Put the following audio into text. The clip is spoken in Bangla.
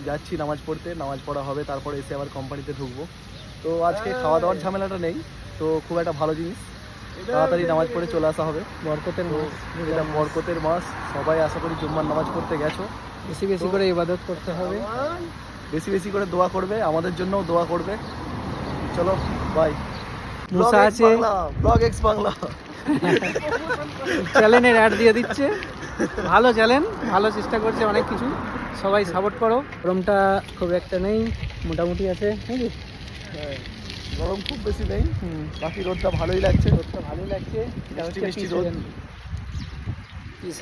যাচ্ছি নামাজ পড়তে, নামাজ পড়া হবে, তারপরে এসে আবার কোম্পানিতে ঢুকবো। তো আজকে খাওয়া দাওয়ার ঝামেলাটা নেই, তো খুব একটা ভালো জিনিস, তাড়াতাড়ি নামাজ পড়ে চলে আসা হবে। বরকতের তো মাস, এটা বরকতের মাস, সবাই আশা করি জুম্মার নামাজ পড়তে গেছো, বেশি বেশি করে ইবাদত করতে হবে, বেশি বেশি করে দোয়া করবে, আমাদের জন্যও দোয়া করবে। চলো বাই। মুসা আছে, ব্লগ এক্স বাংলা চ্যানেলের অ্যাড দিয়ে দিচ্ছে, ভালো চ্যানেল, ভালো চেষ্টা করছে অনেক কিছু, সবাই সাপোর্ট করো। গরমটা খুব একটা নেই, মোটামুটি আছে নাকি? হ্যাঁ, গরম খুব বেশি নেই, বাকি রোদটা ভালোই লাগছে। রোদটা ভালোই লাগছে। মিষ্টি মিষ্টি রোদ। P7